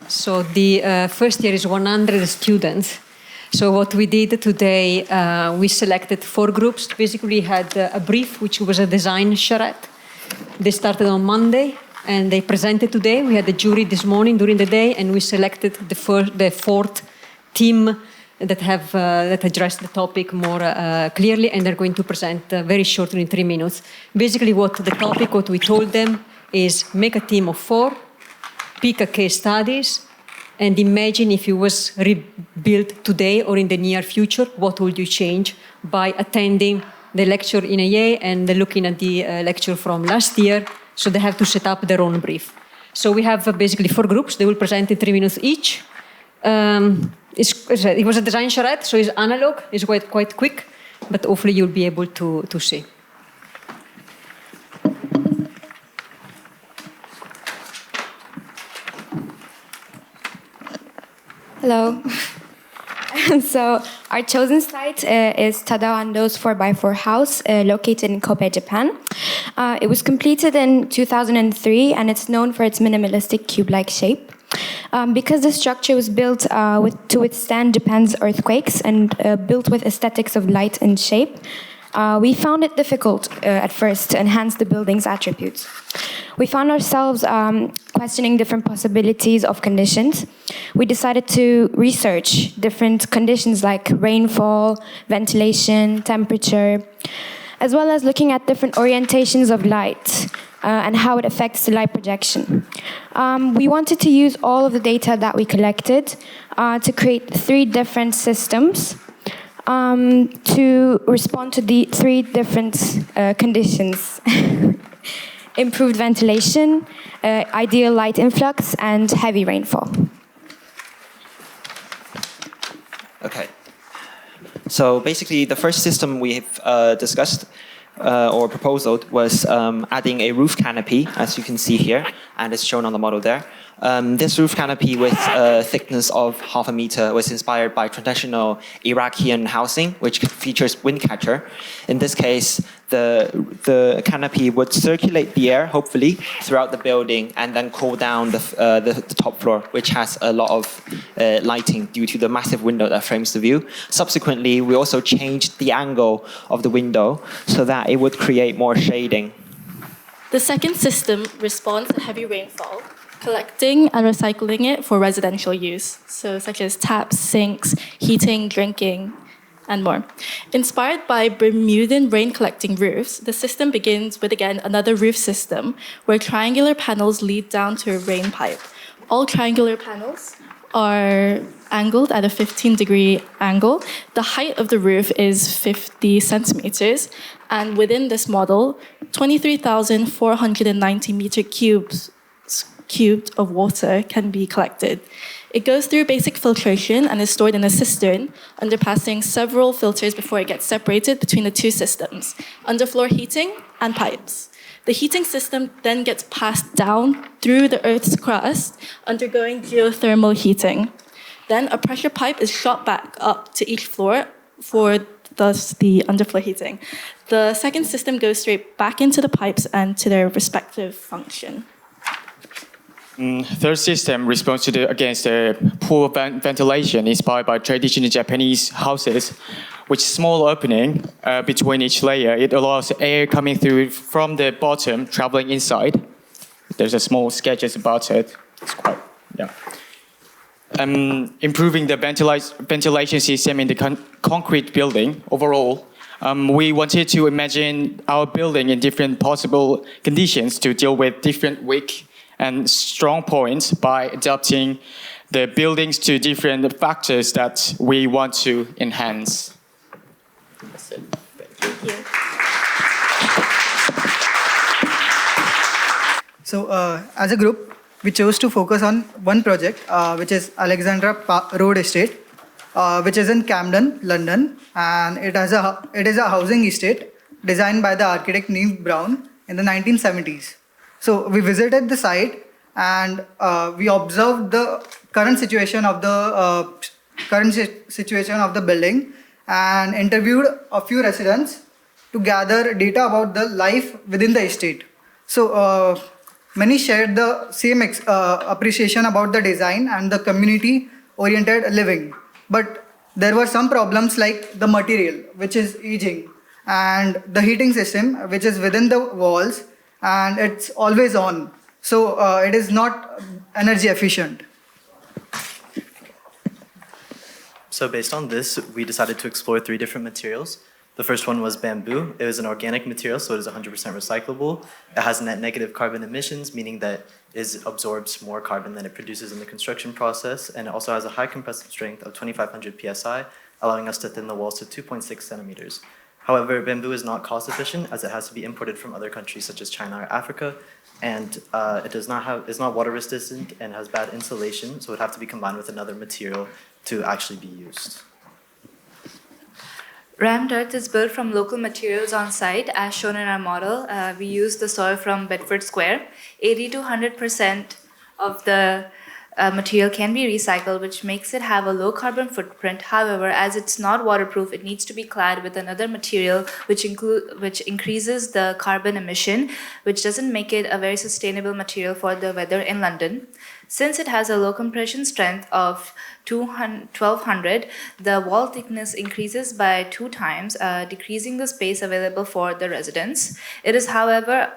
So the first year is 100 students. So what we did today, we selected 4 groups. Basically, we had a brief, which was a design charrette. They started on Monday, and they presented today. We had a jury this morning during the day, and we selected the 4th team that address the topic more clearly, and they're going to present very shortly in 3 minutes. Basically, what we told them is make a team of 4, pick a case studies, and imagine if it was rebuilt today or in the near future, what would you change by attending the lecture in AA and looking at the lecture from last year. So they have to set up their own brief. So we have basically 4 groups. They will present in 3 minutes each. It was a design charrette, so it's analog. It's quite quick, but hopefully you'll be able to see. Hello. So our chosen site is Tadao Ando's 4x4 house located in Kobe, Japan. It was completed in 2003 and it's known for its minimalistic cube-like shape. Because the structure was built to withstand Japan's earthquakes and built with aesthetics of light and shape, we found it difficult at first to enhance the building's attributes. We found ourselves questioning different possibilities of conditions. We decided to research different conditions like rainfall, ventilation, temperature, as well as looking at different orientations of light and how it affects the light projection. We wanted to use all of the data that we collected to create 3 different systems to respond to the 3 different conditions. Improved ventilation, ideal light influx, and heavy rainfall. Okay. So basically, the first system we've discussed or proposed was adding a roof canopy, as you can see here, and it's shown on the model there. This roof canopy with a thickness of 0.5 meter was inspired by traditional Iraqi housing, which features wind catcher. In this case, the canopy would circulate the air, hopefully, throughout the building and then cool down the top floor, which has a lot of lighting due to the massive window that frames the view. Subsequently, we also changed the angle of the window so that it would create more shading. The second system responds to heavy rainfall, collecting and recycling it for residential use, so such as taps, sinks, heating, drinking, and more. Inspired by Bermudan rain-collecting roofs, the system begins with, again, another roof system where triangular panels lead down to a rain pipe. All triangular panels are angled at a 15-degree angle. The height of the roof is 50 centimeters, and within this model, 23,490 meter cubed of water can be collected. It goes through basic filtration and is stored in a cistern, underpassing several filters before it gets separated between the 2 systems, underfloor heating and pipes. The heating system then gets passed down through the Earth's crust, undergoing geothermal heating. Then a pressure pipe is shot back up to each floor for thus the underfloor heating. The second system goes straight back into the pipes and to their respective function. Third system responds to against poor ventilation inspired by traditional Japanese houses, with small opening between each layer. It allows air coming through from the bottom, traveling inside. There's a small sketches about it. It's quite, yeah. Improving the ventilation system in the concrete building overall. We wanted to imagine our building in different possible conditions to deal with different weak and strong points by adapting the buildings to different factors that we want to enhance. That's it. Thank you. So as a group, we chose to focus on one project, which is Alexandra Road Estate, which is in Camden, London, and it is a housing estate designed by the architect Neve Brown in the 1970s. So we visited the site and we observed the current situation of the building and interviewed a few residents to gather data about the life within the estate. So many shared the same appreciation about the design and the community-oriented living. But there were some problems like the material, which is aging, and the heating system, which is within the walls, and it's always on. So it is not energy efficient. So based on this, we decided to explore 3 different materials. The first one was bamboo. It is an organic material, so it is 100% recyclable. It has net negative carbon emissions, meaning that it absorbs more carbon than it produces in the construction process, and it also has a high compressive strength of 2,500 psi, allowing us to thin the walls to 2.6 centimeters. However, bamboo is not cost efficient as it has to be imported from other countries such as China or Africa, and it's not water resistant and has bad insulation, so it would have to be combined with another material to actually be used. Rammed earth is built from local materials on site, as shown in our model. We use the soil from Bedford Square. 80 to 100% of the material can be recycled, which makes it have a low carbon footprint. However, as it's not waterproof, it needs to be clad with another material, which increases the carbon emission, which doesn't make it a very sustainable material for the weather in London. Since it has a low compression strength of 1200, the wall thickness increases by 2 times, decreasing the space available for the residents. It is, however,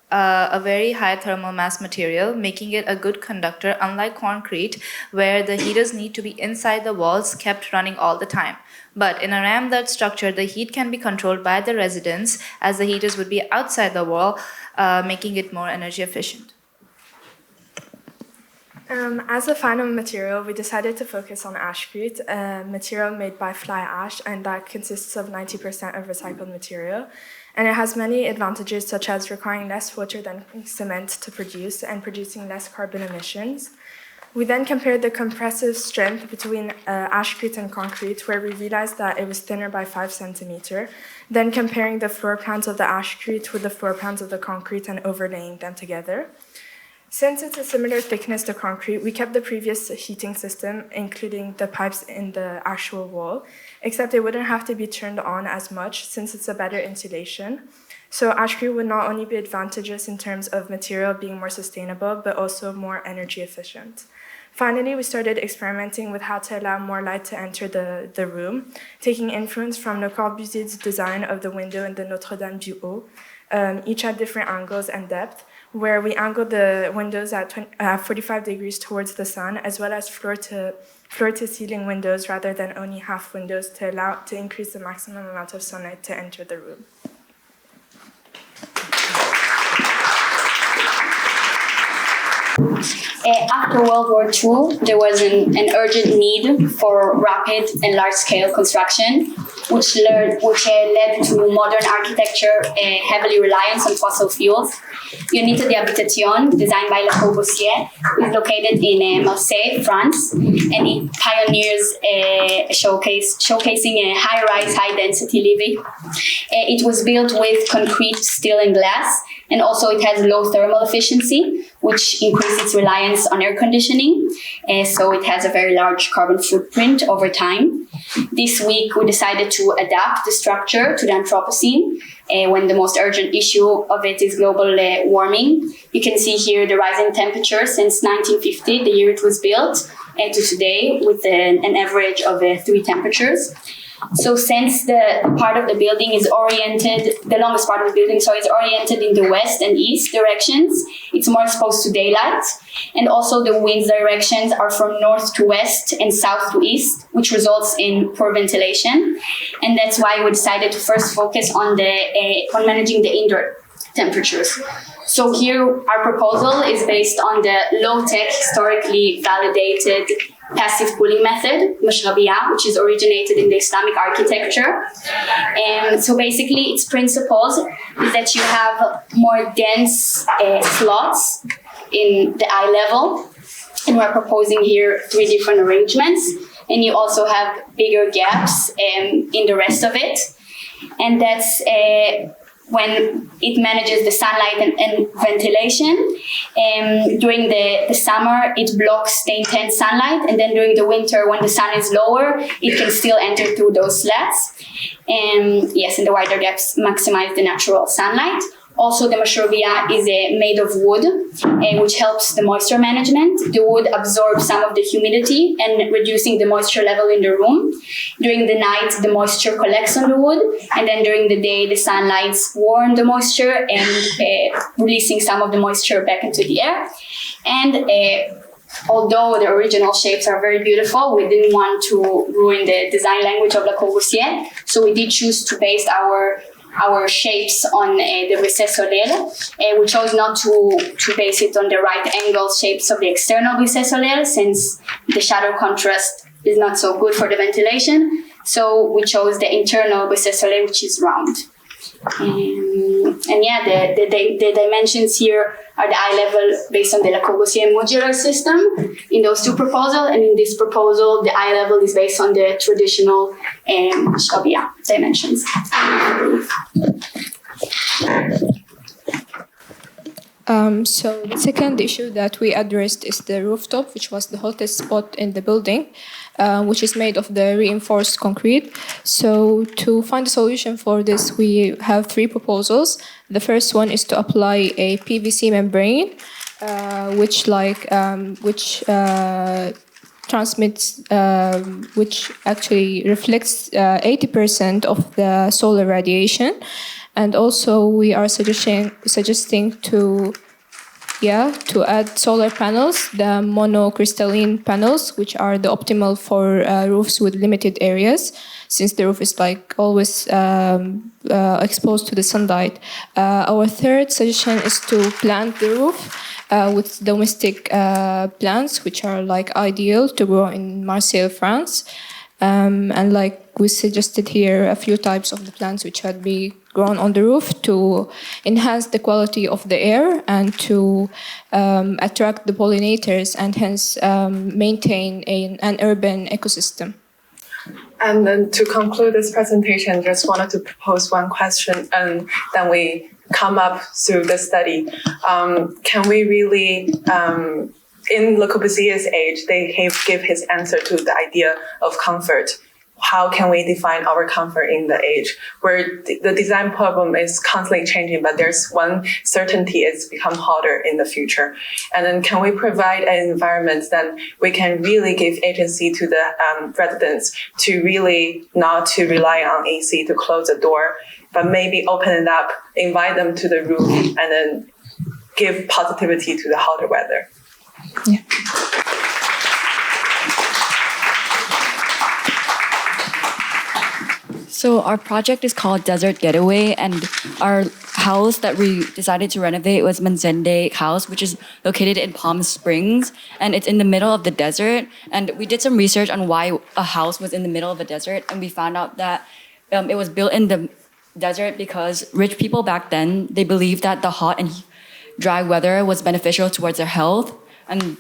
a very high thermal mass material, making it a good conductor, unlike concrete, where the heaters need to be inside the walls, kept running all the time. But in a rammed earth structure, the heat can be controlled by the residents, as the heaters would be outside the wall, making it more energy efficient. As a final material, we decided to focus on ashcrete, a material made by fly ash, and that consists of 90% of recycled material. And it has many advantages, such as requiring less water than cement to produce and producing less carbon emissions. We then compared the compressive strength between ashcrete and concrete, where we realized that it was thinner by 5 centimeters, then comparing the floor plans of the ashcrete with the floor plans of the concrete and overlaying them together. Since it's a similar thickness to concrete, we kept the previous heating system, including the pipes in the actual wall, except it wouldn't have to be turned on as much since it's a better insulation. So ashcrete would not only be advantageous in terms of material being more sustainable, but also more energy efficient. Finally, we started experimenting with how to allow more light to enter the room, taking influence from Le Corbusier's design of the window in the Notre-Dame du Haut, each at different angles and depth, where we angled the windows at 45 degrees towards the sun, as well as floor to ceiling windows rather than only half windows to increase the maximum amount of sunlight to enter the room. After World War II, there was an urgent need for rapid and large-scale construction, which led to modern architecture heavily reliant on fossil fuels. Unité d'Habitation, designed by Le Corbusier, is located in Marseille, France, and it pioneers showcasing a high-rise, high-density living. It was built with concrete, steel, and glass, and also it has low thermal efficiency, which increases its reliance on air conditioning. So it has a very large carbon footprint over time. This week, we decided to adapt the structure to the Anthropocene, when the most urgent issue of it is global warming. You can see here the rising temperature since 1950, the year it was built, and to today, with an average of 3 temperatures. So since the part of the building is oriented, the longest part of the building, is oriented in the west and east directions, it's more exposed to daylight. And also the wind directions are from north to west and south to east, which results in poor ventilation. And that's why we decided to first focus on managing the indoor temperatures. So here, our proposal is based on the low-tech, historically validated passive cooling method, Mashrabiyah, which is originated in the Islamic architecture. And so basically, its principles is that you have more dense slots in the eye level. And we're proposing here 3 different arrangements. And you also have bigger gaps in the rest of it. And that's when it manages the sunlight and ventilation. During the summer, it blocks the intense sunlight, and then during the winter, when the sun is lower, it can still enter through those slats. And the wider gaps maximize the natural sunlight. Also, the mashrubia is made of wood, which helps the moisture management. The wood absorbs some of the humidity and reducing the moisture level in the room. During the night, the moisture collects on the wood, and then during the day, the sunlight warms the moisture and releasing some of the moisture back into the air. And although the original shapes are very beautiful, we didn't want to ruin the design language of Le Corbusier, so we did choose to base our shapes on the recess solaire. We chose not to base it on the right angle shapes of the external recess solaire, since the shadow contrast is not so good for the ventilation. So we chose the internal recess solaire, which is round. And yeah, the dimensions here are the eye level based on the Le Corbusier modular system in those two proposals, and in this proposal, the eye level is based on the traditional Shkabia dimensions. So the second issue that we addressed is the rooftop, which was the hottest spot in the building, which is made of the reinforced concrete. So to find a solution for this, we have three proposals. The first one is to apply a PVC membrane, which transmits, which actually reflects 80% of the solar radiation. And also we are suggesting to add solar panels, the monocrystalline panels, which are the optimal for roofs with limited areas, since the roof is like always exposed to the sunlight. Our third suggestion is to plant the roof with domestic plants, which are like ideal to grow in Marseille, France. And like we suggested here, a few types of the plants which had be grown on the roof to enhance the quality of the air and to attract the pollinators and hence maintain an urban ecosystem. And then to conclude this presentation, just wanted to propose one question, and then we come up through the study. Can we really, in Le Corbusier's age, they give his answer to the idea of comfort. How can we define our comfort in the age where the design problem is constantly changing, but there's one certainty, it's become hotter in the future. And then can we provide an environment that we can really give agency to the residents to really not to rely on AC to close the door, but maybe open it up, invite them to the roof, and then give positivity to the hotter weather. Yeah. So our project is called Desert Getaway, and our house that we decided to renovate was Menzende House, which is located in Palm Springs, and it's in the middle of the desert. And we did some research on why a house was in the middle of the desert, and we found out that it was built in the desert because rich people back then, they believed that the hot and dry weather was beneficial towards their health, and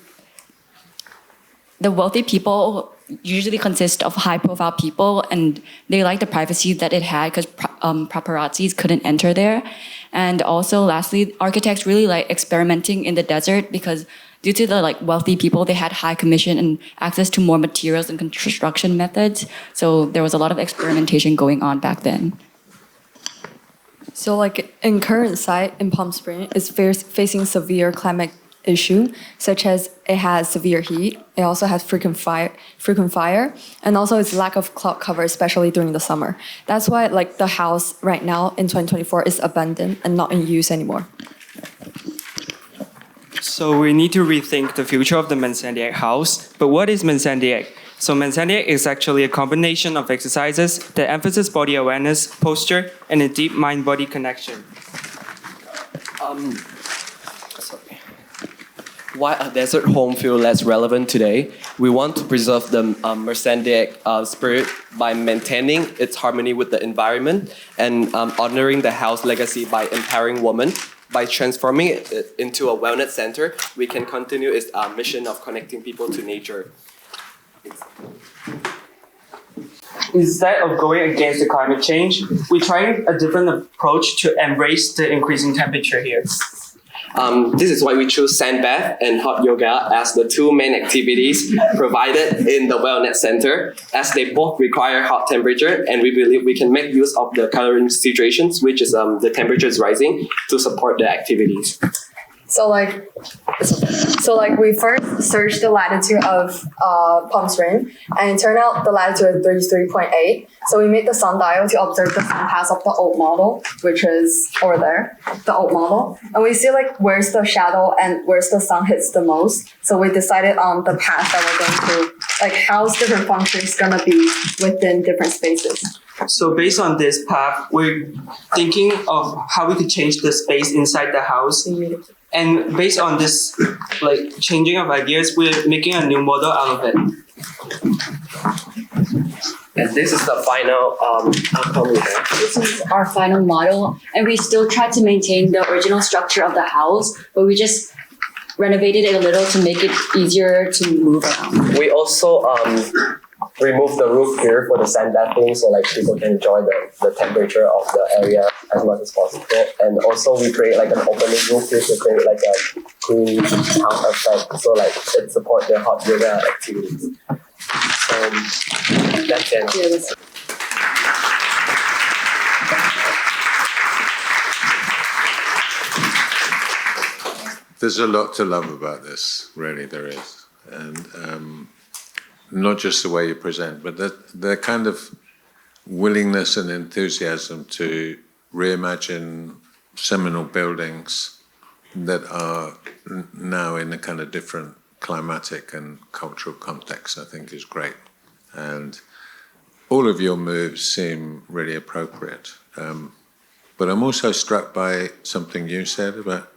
the wealthy people usually consist of high-profile people, and they like the privacy that it had because paparazzis couldn't enter there. And also, lastly, architects really like experimenting in the desert because due to the wealthy people, they had high commission and access to more materials and construction methods. So there was a lot of experimentation going on back then. So in current site in Palm Springs is facing severe climate issue, such as it has severe heat, it also has frequent fire, and also its lack of cloud cover, especially during the summer. That's why the house right now in 2024 is abandoned and not in use anymore. So we need to rethink the future of the Mensandiac house. But what is Mensandiac? So Mensandiac is actually a combination of exercises that emphasize body awareness, posture, and a deep mind-body connection. Why a desert home feel less relevant today? We want to preserve the Mensandiac spirit by maintaining its harmony with the environment and honoring the house legacy by empowering women. By transforming it into a wellness center, we can continue its mission of connecting people to nature. Instead of going against the climate change, we're trying a different approach to embrace the increasing temperature here. This is why we choose sand bath and hot yoga as the two main activities provided in the wellness center, as they both require hot temperature, and we believe we can make use of the current situations, which is the temperature is rising, to support the activities. So like we first searched the latitude of Palm Springs, and it turned out the latitude is 33.8. So we made the sundial to observe the sun path of the old model, which is over there, the old model. And we see like where's the shadow and where's the sun hits the most. So we decided on the path that we're going to, like how's different functions gonna be within different spaces. So based on this path, we're thinking of how we could change the space inside the house. And based on this like changing of ideas, we're making a new model out of it. And this is the final outcome. This is our final model, and we still try to maintain the original structure of the house, but we just renovated it a little to make it easier to move around. We also remove the roof here for the sand bathing, so like people can enjoy the temperature of the area as much as possible. And also we create like an opening roof here to create like a cool house effect, so like it supports the hot yoga activities. So that's it. Yeah, that's There's a lot to love about this, really, there is. And not just the way you present, but the kind of willingness and enthusiasm to reimagine seminal buildings that are now in a kind of different climatic and cultural context, I think is great. And all of your moves seem really appropriate. But I'm also struck by something you said about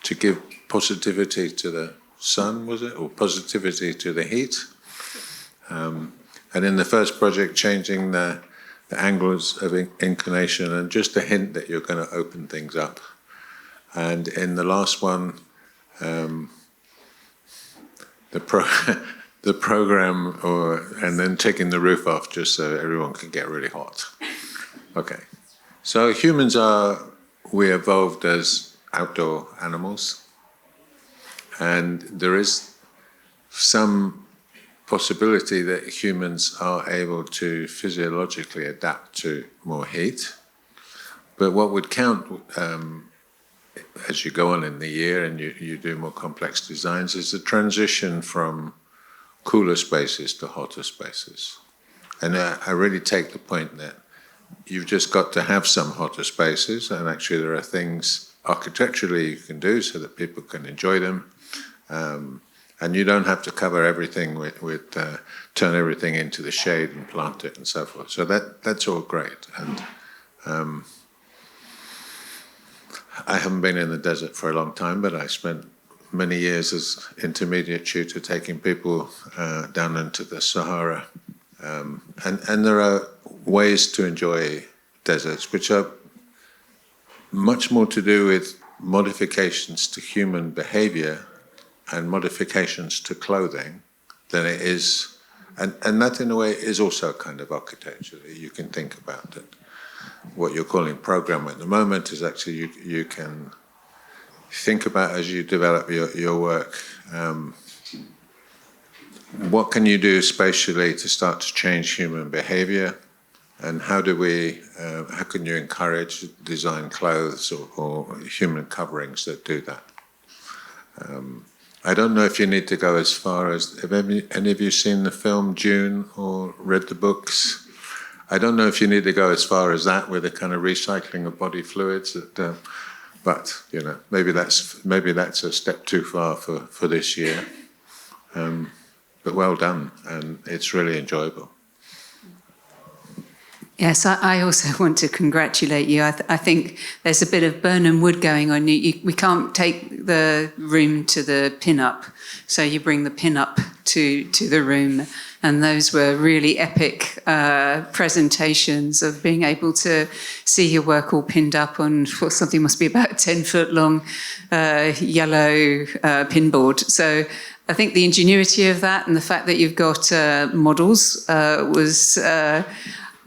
to give positivity to the sun, was it? Or positivity to the heat. And in the first project, changing the angles of inclination, and just a hint that you're going to open things up. And in the last one, the program, and then taking the roof off just so everyone can get really hot. Okay. So humans we evolved as outdoor animals. And there is some possibility that humans are able to physiologically adapt to more heat. But what would count as you go on in the year and you do more complex designs is the transition from cooler spaces to hotter spaces. And I really take the point that you've just got to have some hotter spaces, and actually there are things architecturally you can do so that people can enjoy them. And you don't have to cover everything with turn everything into the shade and plant it and so forth. So that's all great. And I haven't been in the desert for a long time, but I spent many years as intermediate tutor taking people down into the Sahara. And there are ways to enjoy deserts which are much more to do with modifications to human behavior and modifications to clothing than it is, and that in a way is also a kind of architecture that you can think about it. What you're calling program at the moment is actually you can think about as you develop your work, what can you do spatially to start to change human behavior, and how can you encourage design clothes or human coverings that do that? I don't know if you need to go as far as, have any of you seen the film Dune or read the books? I don't know if you need to go as far as that with the kind of recycling of body fluids, but you know, maybe that's a step too far for this year. But well done, and it's really enjoyable. Yes, I also want to congratulate you. I think there's a bit of Burnham Wood going on. We can't take the room to the pin-up, so you bring the pin-up to the room. And those were really epic presentations of being able to see your work all pinned up on something must be about a 10-foot long yellow pinboard. So I think the ingenuity of that and the fact that you've got models was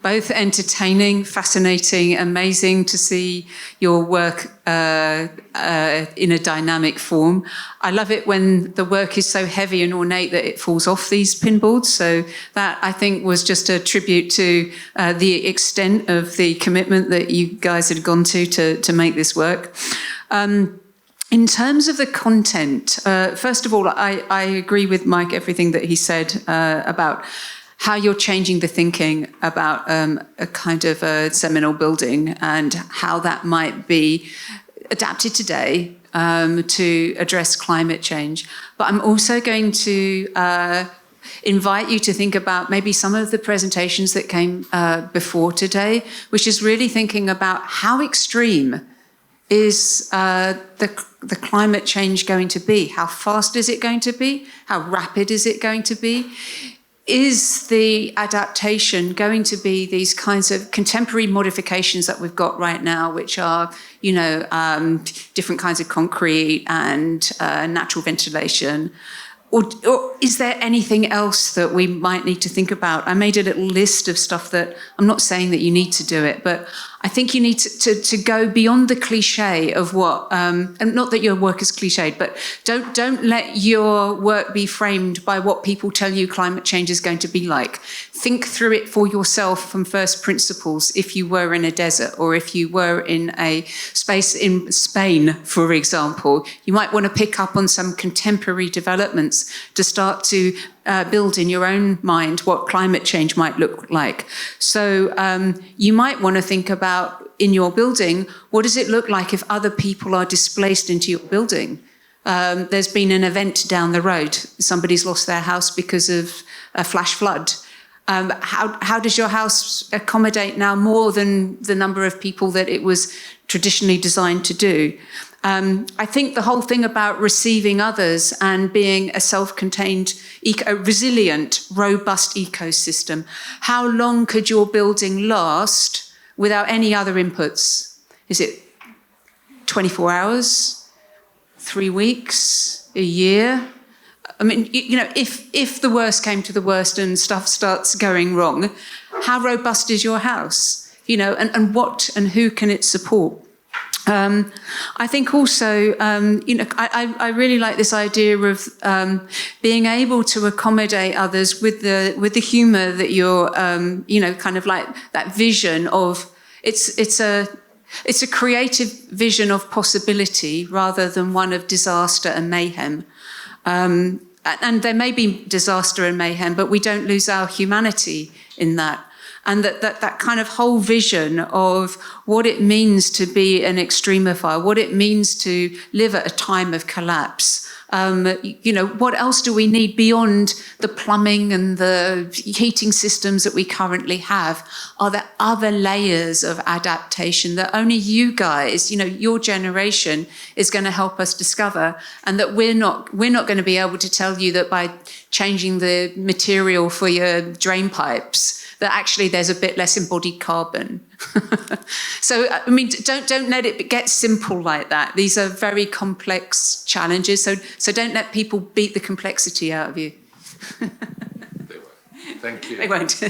both entertaining, fascinating, amazing to see your work in a dynamic form. I love it when the work is so heavy and ornate that it falls off these pinboards. So that, I think, was just a tribute to the extent of the commitment that you guys had gone to make this work. In terms of the content, first of all, I agree with Mike, everything that he said about how you're changing the thinking about a kind of a seminal building and how that might be adapted today to address climate change. But I'm also going to invite you to think about maybe some of the presentations that came before today, which is really thinking about how extreme is the climate change going to be? How fast is it going to be? How rapid is it going to be? Is the adaptation going to be these kinds of contemporary modifications that we've got right now, which are, different kinds of concrete and natural ventilation? Or is there anything else that we might need to think about? I made a little list of stuff that I'm not saying that you need to do it, but I think you need to go beyond the cliche of what, and not that your work is cliched, but don't let your work be framed by what people tell you climate change is going to be like. Think through it for yourself from first principles. If you were in a desert or if you were in a space in Spain, for example, you might want to pick up on some contemporary developments to start to build in your own mind what climate change might look like. So you might want to think about in your building, what does it look like if other people are displaced into your building? There's been an event down the road. Somebody's lost their house because of a flash flood. How does your house accommodate now more than the number of people that it was traditionally designed to do? I think the whole thing about receiving others and being a self-contained, resilient, robust ecosystem. How long could your building last without any other inputs? Is it 24 hours, 3 weeks, a year? I mean, if the worst came to the worst and stuff starts going wrong, how robust is your house? And what and who can it support? I think also, I really like this idea of being able to accommodate others with the humour that you're, kind of like that vision of it's a creative vision of possibility rather than one of disaster and mayhem. And there may be disaster and mayhem, but we don't lose our humanity in that. And that kind of whole vision of what it means to be an extremophile, what it means to live at a time of collapse. What else do we need beyond the plumbing and the heating systems that we currently have? Are there other layers of adaptation that only you guys, your generation, is going to help us discover, and that we're not going to be able to tell you that by changing the material for your drain pipes, that actually there's a bit less embodied carbon. So, I mean, don't let it get simple like that. These are very complex challenges. So don't let people beat the complexity out of you. They won't. Thank you. They won't.